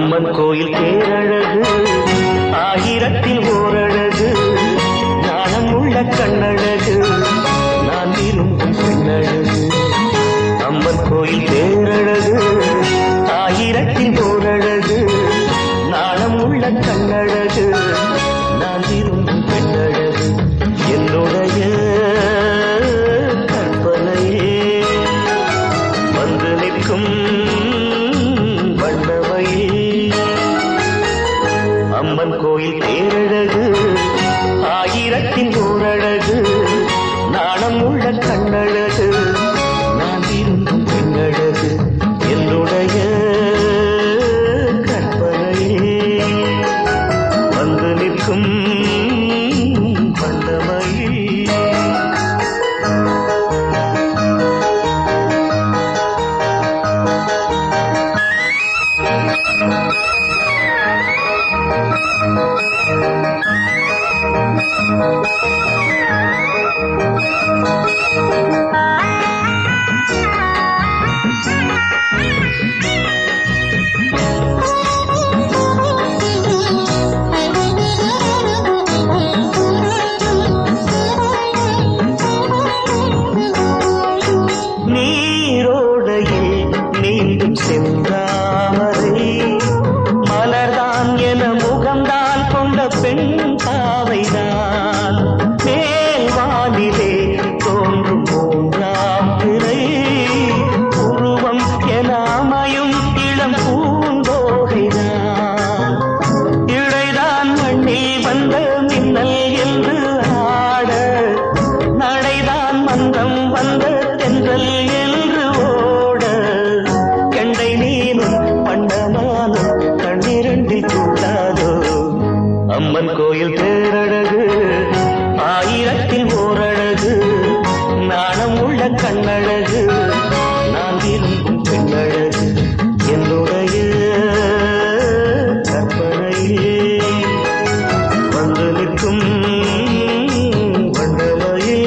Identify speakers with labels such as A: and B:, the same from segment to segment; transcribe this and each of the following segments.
A: அம்மன் கோயில் தேரழகு ஆயிரத்தில் ஓரழகு நாணம் உள்ள கண்ணழகு நான் விரும்பும் பெண்ணழகு அம்மன் கோயில் தேரழகு ஆயிரத்தில் ஓரழகு நாணம் உள்ள கண்ணழகு நான் விரும்பும் பெண்ணழகு என்னுடைய கற்பனையே வந்து நிற்கும் அம்மன் கோயில் தேரழகு ஆயிரத்தின் ஓரழகு நாணம் உள்ள கண்ணழகு நான் விரும்பும் பெண்ணழகு என்னுடைய கற்பனையே வந்து நிற்கும் வண்ணமயே நீரோடையில் நீண்டும் செந்தாமரை மலர்தான் என முகம்தான் கொண்ட பெண் பாவைதான் மேல் வானிலே தோன்றும் மூன்றாம் பிறை உருவம் என அமையும் இளம் பூந்தோகைதான் இழைதான் மண்ணில் வந்த மின்னல் என்று ஆட நடைதான் மந்தம் வந்த தென்றல் என்று ஓட கெண்டை நீனும் பண்டமானும் கண்ணிரண்டில் கூடாதோ அம்மன் கோயில் தேரழகு ஆயிரத்தில் ஓரழகு நாணம் உள்ள கண்ணழகு நான் விரும்பும் பெண்ணழகு என்னுடைய கற்பனையே வந்து நிற்கும் வண்ணமயே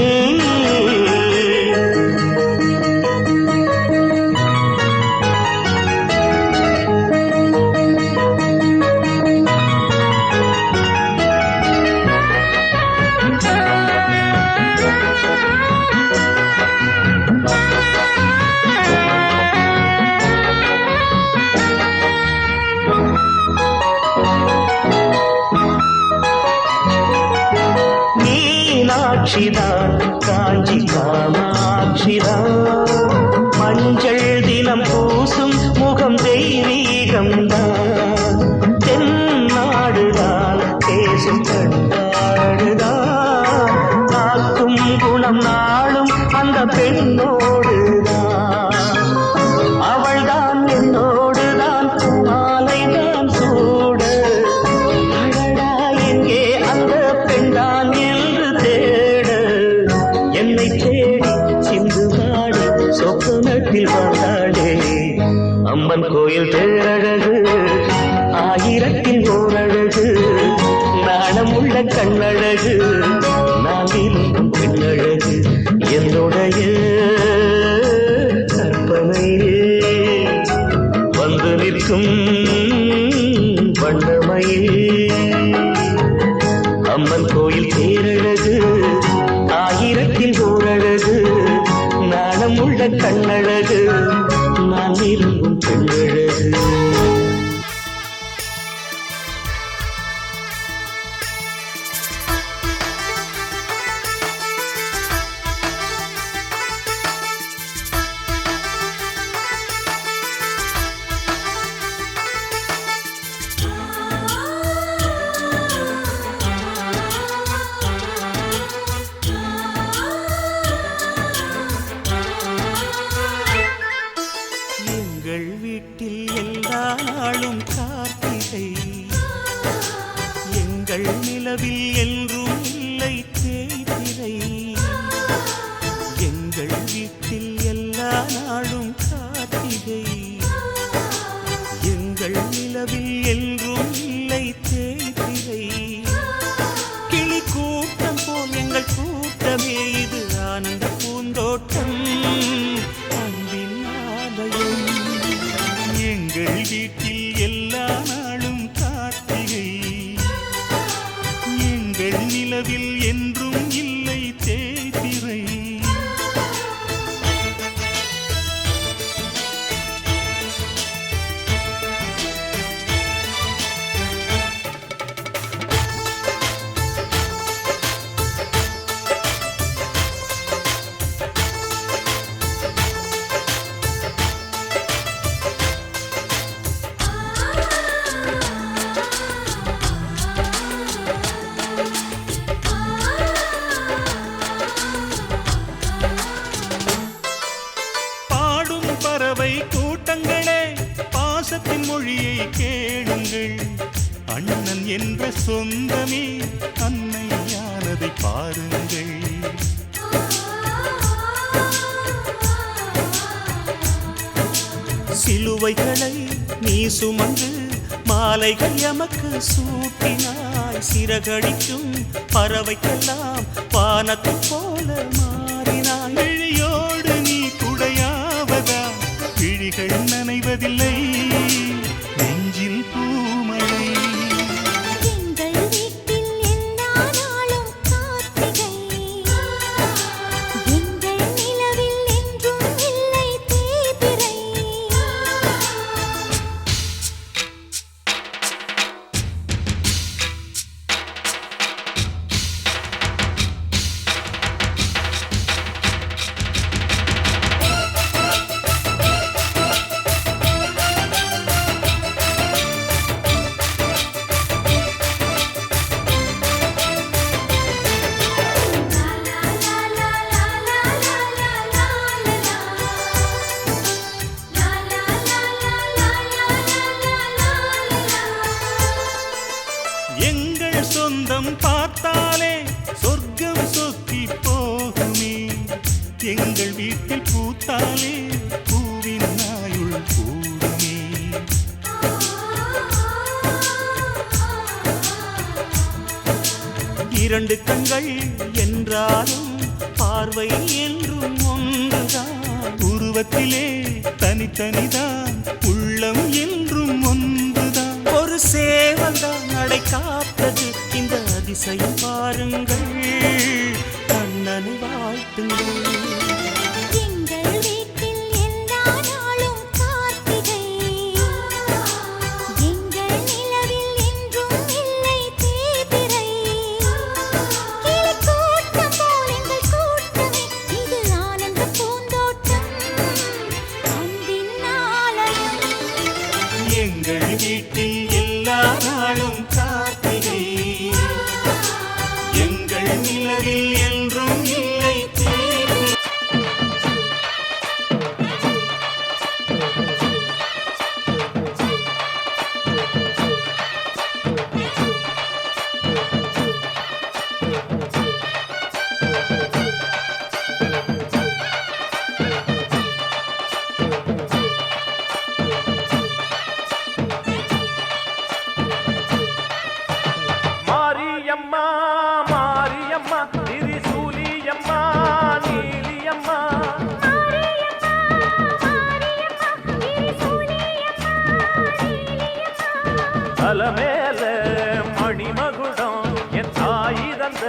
A: மீனாட்சிதான் காஞ்சி காமாட்சிதான் மஞ்சள் தினம் பூசும் முகம் தெய்வீகம்தான் தென்னாடுதான் பேசும் கண்ணாடுதான் காக்கும் குணம் நாளும் அந்த பெண்ணோடுதான் அவள்தான் என்னோடுதான் மாலைதான் சூட அழடா எங்கே அந்த பெண்தான் என்று தேட என்னை தேடி சிந்து பாடி சொப்பனத்தில் வந்தாளே அம்மன் கோயில் தேரழகு ஆயிரத்தில் ஓரழகு நாணம் உள்ள கண்ணழகு நான் விரும்பும் பெண்ணழகு என்னுடைய கற்பனையே வந்து நிற்கும் வண்ணமயே அம்மன் கோயில் தேரழகு ஆயிரத்தில் ஓரழகு நாணம் உள்ள கண்ணழகு நான் விரும்பும் பெண்ணழகு எங்கள் வீட்டில் எல்லா நாளும் கார்த்திகை எங்கள் நிலவில் என்றும் இல்லை தேய்திரை எங்கள் வீட்டில் எல்லா நாளும் கார்த்திகை எங்கள் நிலவில் என்றும் இல்லை தேய்திரை கிளி கூட்டம் போல் எங்கள் கூட்டமே இது ஆனந்த பூந்தோட்டம் அன்பின் ஆலயம் எங்கள் வீட்டில் எல்லா
B: நிலவில் என்றும் இல்லை தேய்பிறை. பறவை கூட்டங்களே பாசத்தின் மொழியை கேளுங்கள். அண்ணன் என்ற சொந்தமே அன்னையானதை பாருங்கள். சிலுவைகளை நீ சுமந்து மாலைகள் எமக்கு சூட்டினாய். சிறகடிக்கும் பறவைக்கெல்லாம் வானத்தை போல மாறினாய். விழியோடு நீ குடையாவதா விழிகள் நனைவதில்லை நெஞ்சில் பூமழை.
C: எங்கள் வீட்டில் எல்லா நாளும் கார்த்திகை. எங்கள் நிலவில் என்றும் இல்லை தேய்பிறை.
B: எங்கள் சொந்தம் பார்த்தாலே சொர்க்கம் சொத்தி போகுமே. எங்கள் வீட்டில் பூத்தாலே பூவின் நாயுள் கூடுமே. இரண்டு கண்கள் என்றாலும் பார்வை என்றும் ஒன்றுதான். உருவத்திலே தனித்தனிதான் உள்ளம் என்றும் ஒன்றுதான். ஒரு சேவல்தான் நடை காத்தது இந்த அதிசயம் பாருங்கள். கண்ணனை வாழ்த்துங்கள்.
C: எங்கள் வீட்டில் எல்லா நாளும் கார்த்திகை. எங்கள் நிலவில் என்றும் இல்லை தேய்பிறை. கிளிக்கூட்டம் போல் எங்கள் கூட்டமே இது ஆனந்த பூந்தோட்டம் அன்பின் ஆலயம்.
B: எங்கள் வீட்டில் எல்லா நாளும் கார்த்திகை. எங்கள் நிலவில் என்றும் இல்லை தேய்பிறை.
A: மாரியம்மா மாரியம்மா திரிசூலியம்மா நீலியம்மா. அலமேல மணிமகுடம் என் தாய் தந்த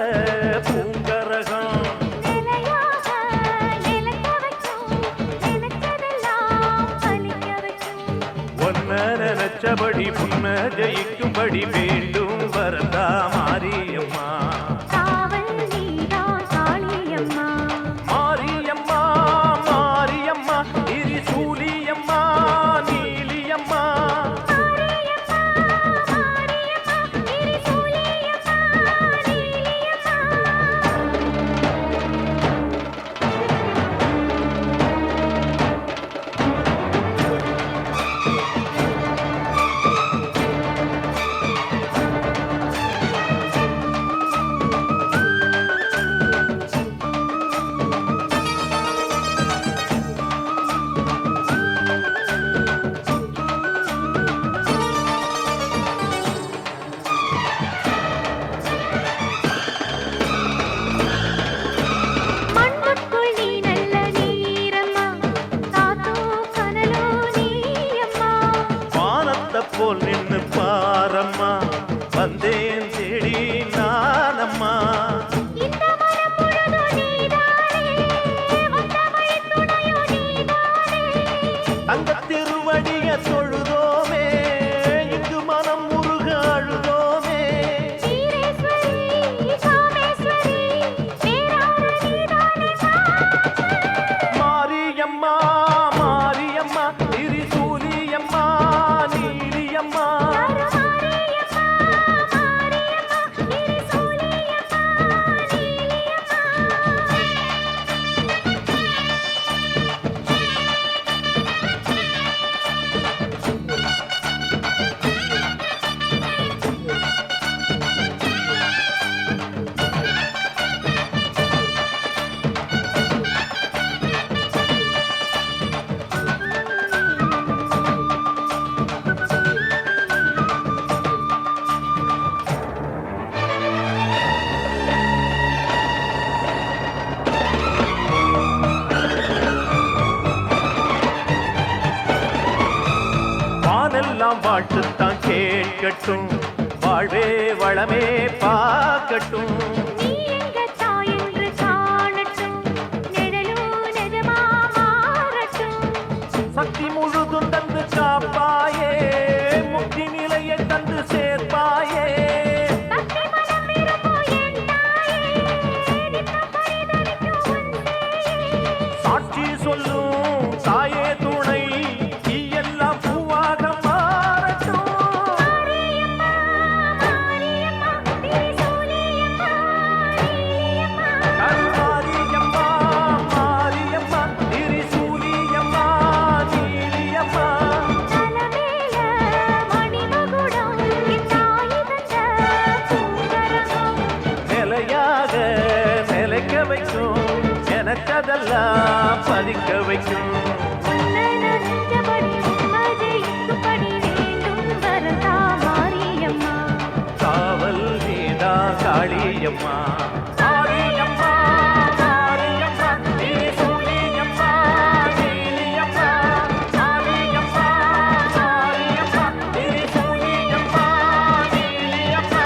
A: பூங்கரகம். ஒன்ன நினைச்சபடி முன்ன ஜெயிக்கும்படி வேண்டும் வரதா மாரியம்மா. மாரியம்மா மாரியம்மா திரிசூலியம்மா நீலியம்மா. போல் நின்னு பாரம்மா வந்தேன் தேடி நானம்மா.
D: வானெல்லாம் வாழ்த்துத்தான் கேட்கட்டும், வாழ்வே வளமே பார்க்கட்டும்.
C: நீ எங்க தாய் என்று காணட்டும், நிழலும் நிஜமா மாறட்டும்.
D: சக்தி முழுதும் தந்து காப்பாயே, முக்தி நிலையை தந்து சேர்ப்பாயே.
C: பக்தி மனம் விரும்பும் என் தாயே, நித்தம் பரிதவிக்கும் உன் சேயே.
D: சாட்சி சொல்லும் தாயே துணை, நீ எல்லாம் பூவாக மாறட்டும்.
C: மாரியம்மா மாரியம்மா திரிசூலியம்மா நீலியம்மா.
D: கருமாரியம்மா மாரியம்மா திரிசூலியம்மா நீலியம்மா.
C: தலமேல மணிமகுடம் என் தாய் தந்த பூங்கரகம்.
D: நிலையாக நிலைக்க வைக்கும், எனக்கதெல்லாம் பதிக்க வைக்கும்.
C: உன்னை நெஞ்சபடி உண்மை ஜெயிக்கும்படி வேண்டும் வரதா மாரியம்மா.
D: காவல் நீதா காளியம்மா. மாரியம்மா மாரியம்மா திரிசூலியம்மா நீலியம்மா. மாரியம்மா மாரியம்மா திரிசூலியம்மா நீலியம்மா.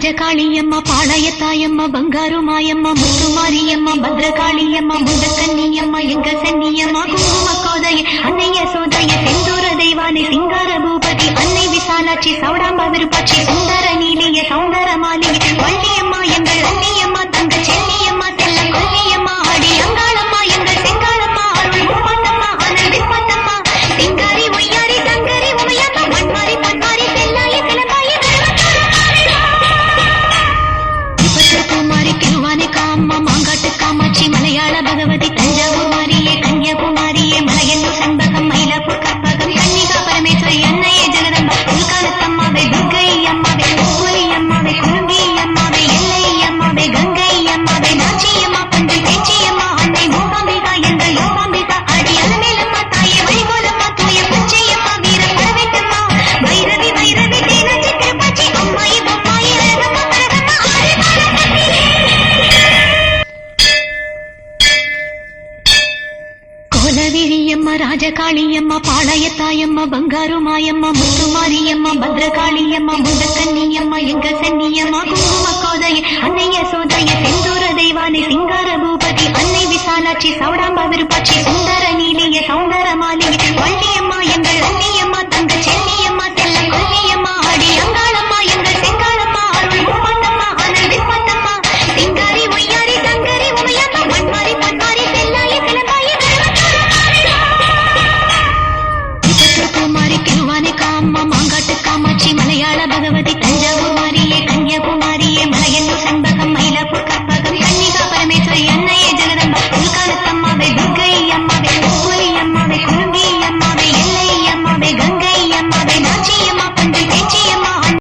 C: ராஜகாளியம்மா பாளையத்தாயம்மா பங்காரு மாயம்மா முத்துமாரியம்மா பத்ரகாளியம்மா முண்டக்கன்னியம்மா எங்க சன்னியம்மா குங்கும கோதைய அன்னைய சோதைய செந்தூர தெய்வானை சிங்கார பூபதி அன்னை விசாலாட்சி சௌடாம்பா விருப்பாட்சி சுந்தர நீலிய சௌந்தர மாலிகை வள்ளியம்மா எங்கள் அன்னியம்மா தங்க சென்னியம்மா செல்ல கொல்லியம்மா அடி அங்காளம்மா எங்கள் செங்காளம்மா அருள் முப்பாத்தம்மா அனல் விப்பாத்தம்மா சிங்காரி ஒய்யாரி சங்கரி உமையம்மா மண்மாரி பொன்மாரி செல்லாய சிலம்பாய குமாரி திருவானை காம்மா மாங்காட்டு காமாட்சி மலையாள பகவதி தஞ்சாவூர் மாரியே கன்னியாகுமாரியே மலையன்னூர் சண்பகம் மயிலாப்பூர் கற்பகம் கன்னிகா பரமேஸ்வரி அன்னையே ஜெகதம்பா உள்காலத்தம்மாவே துர்கை அம்மாவே கோலி அம்மாவே குருங்கி அம்மாவே எல்லை அம்மாவே கங்கை அம்மாவே நாச்சியம்மா பஞ்சை பேச்சியம்மா அன்னை மூகாம்பிகா எங்கள் யோகாம்பிகா அடி அலமேலம்மா தாயே வழிகோலம்மா தூய பச்சையம்மா வீர பரவேட்டம்மா வைரவி வைரவி தேனாச்சி திருப்பாச்சி அம்மாயி பொம்மாயி அழகம்மா பரகம்மா கோலவிழியம்மா ராஜகாளியம்மா பாளையத்தாயம்மா பங்காரு மாயம்மா முத்துமாரியம்மா பத்ரகாளியம்மா முண்டக்கன்னியம்மா எங்க சன்னியம்மா குங்கும கோதைய அன்னைய சோதைய செந்தூர தெய்வானை சிங்கார பூபதி அன்னை விசாலாட்சி சௌடாம்பா விருப்பாட்சி சுந்தர